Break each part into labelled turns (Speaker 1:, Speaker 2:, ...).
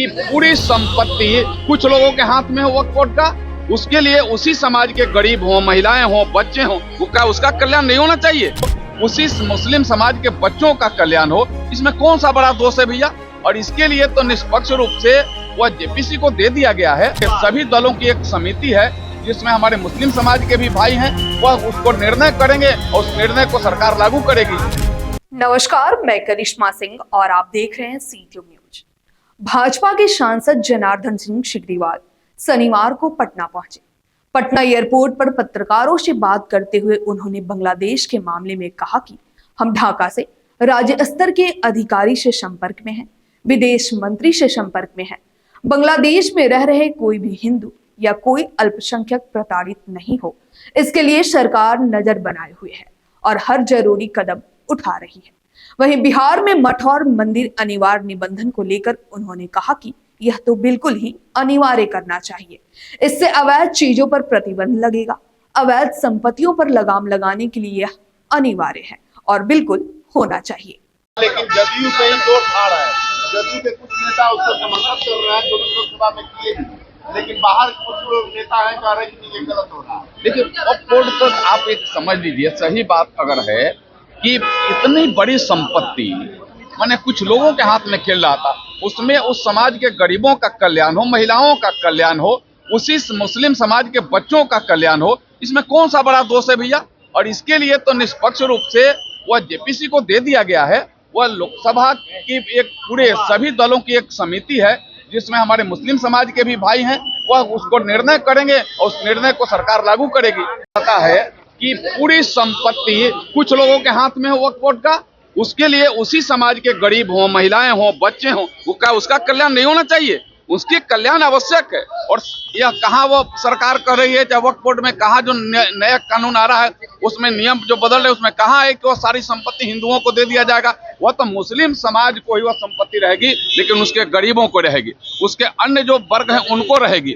Speaker 1: कि पूरी संपत्ति कुछ लोगों के हाथ में हो वक्फ बोर्ड का, उसके लिए उसी समाज के गरीब हो, महिलाएं हो, बच्चे हो, उसका कल्याण नहीं होना चाहिए। उसी मुस्लिम समाज के बच्चों का कल्याण हो, इसमें कौन सा बड़ा दोष है भैया। और इसके लिए तो निष्पक्ष रूप से वह जेपीसी को दे दिया गया है। सभी दलों की एक समिति है जिसमें हमारे मुस्लिम समाज के भी भाई हैं, वह उसको निर्णय करेंगे और उस निर्णय को सरकार लागू करेगी।
Speaker 2: नमस्कार, मैं करिश्मा सिंह और आप देख रहे हैं सीट्यूब न्यूज। भाजपा के सांसद जनार्दन सिंह सिग्रीवाल शनिवार को पटना पहुंचे। पटना एयरपोर्ट पर पत्रकारों से बात करते हुए उन्होंने बांग्लादेश के मामले में कहा कि हम ढाका से राज्य स्तर के अधिकारी से संपर्क में हैं, विदेश मंत्री से संपर्क में हैं। बांग्लादेश में रह रहे कोई भी हिंदू या कोई अल्पसंख्यक प्रताड़ित नहीं हो, इसके लिए सरकार नजर बनाए हुए है और हर जरूरी कदम उठा रही है। वहीं बिहार में मठ और मंदिर अनिवार्य निबंधन को लेकर उन्होंने कहा कि यह तो बिल्कुल ही अनिवार्य करना चाहिए। इससे अवैध चीजों पर प्रतिबंध लगेगा। अवैध संपत्तियों पर लगाम लगाने के लिए यह अनिवार्य है और बिल्कुल होना चाहिए।
Speaker 3: लेकिन जदयू पे ही दौर खा रहा है। जदयू के कुछ नेता उसको समर्थन कर रहे हैं, जो लोकसभा में किए भी, लेकिन बाहर कुछ नेता हैं कह रहे हैं कि ये गलत हो रहा है।
Speaker 1: देखिए, वक्फ बोर्ड तो आप एक समझ लीजिए, सही बात अगर है कि इतनी बड़ी संपत्ति माने कुछ लोगों के हाथ में खेल रहा था, उसमें उस समाज के गरीबों का कल्याण हो, महिलाओं का कल्याण हो, उसी मुस्लिम समाज के बच्चों का कल्याण हो, इसमें कौन सा बड़ा दोष है भैया। और इसके लिए तो निष्पक्ष रूप से वह जेपीसी को दे दिया गया है। वह लोकसभा की एक पूरे सभी दलों की एक समिति है जिसमें हमारे मुस्लिम समाज के भी भाई हैं, वह उसको निर्णय करेंगे और उस निर्णय को सरकार लागू करेगी। पता है कि पूरी संपत्ति कुछ लोगों के हाथ में हो वक्फ बोर्ड का, उसके लिए उसी समाज के गरीब हो, महिलाएं हो, बच्चे हो, उसका कल्याण नहीं होना चाहिए। उसकी कल्याण आवश्यक है। और यह कहाँ वो सरकार कर रही है, चाहे वक्फ बोर्ड में कहाँ जो नया कानून आ रहा है उसमें नियम जो बदल रहे उसमें कहाँ है कि वो सारी संपत्ति हिंदुओं को दे दिया जाएगा। वह तो मुस्लिम समाज को ही वह संपत्ति रहेगी, लेकिन उसके गरीबों को रहेगी, उसके अन्य जो वर्ग हैं उनको रहेगी,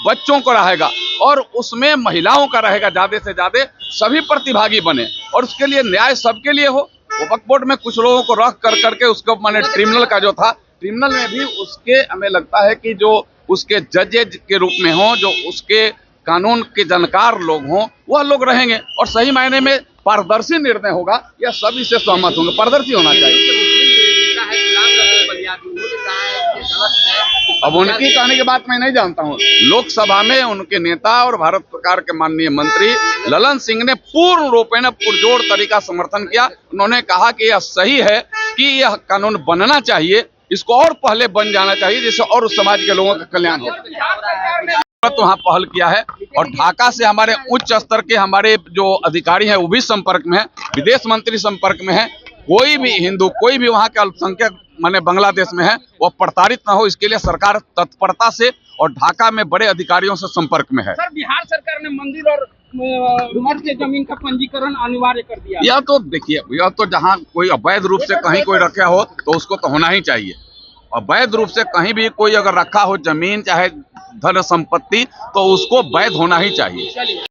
Speaker 1: बच्चों को रहेगा और उसमें महिलाओं का रहेगा। ज्यादा से ज्यादा सभी प्रतिभागी बने और उसके लिए न्याय सबके लिए हो। वक्फ बोर्ड में कुछ लोगों को रख कर करके उसको माने ट्रिब्यूनल का जो था, ट्रिब्यूनल में भी उसके हमें लगता है कि जो उसके जजेज के रूप में हो, जो उसके कानून के जानकार लोग हों, वह लोग रहेंगे और सही मायने में पारदर्शी निर्णय होगा। यह सभी से सहमत होंगे, पारदर्शी होना चाहिए। अब उनकी कहने की बात मैं नहीं जानता हूँ। लोकसभा में उनके नेता और भारत सरकार के माननीय मंत्री ललन सिंह ने पूर्ण रूपेण पुरजोर तरीका समर्थन किया। उन्होंने कहा कि यह सही है कि यह कानून बनना चाहिए, इसको और पहले बन जाना चाहिए जिससे और उस समाज के लोगों का कल्याण हो। तो वहाँ पहल किया है और ढाका से हमारे उच्च स्तर के हमारे जो अधिकारी हैं वो भी संपर्क में है, विदेश मंत्री संपर्क में है। कोई भी हिंदू, कोई भी वहाँ के अल्पसंख्यक माने बांग्लादेश में है, वो प्रताड़ित न हो, इसके लिए सरकार तत्परता से और ढाका में बड़े अधिकारियों से संपर्क में है।
Speaker 4: सर, बिहार सरकार ने मंदिर और मठ के जमीन का पंजीकरण अनिवार्य कर दिया।
Speaker 1: यह तो देखिए, यह तो जहाँ कोई अवैध रूप से कहीं कोई रखा हो तो उसको तो होना ही चाहिए। अवैध रूप से कहीं भी कोई अगर रखा हो जमीन चाहे धन संपत्ति, तो उसको वैध होना ही चाहिए।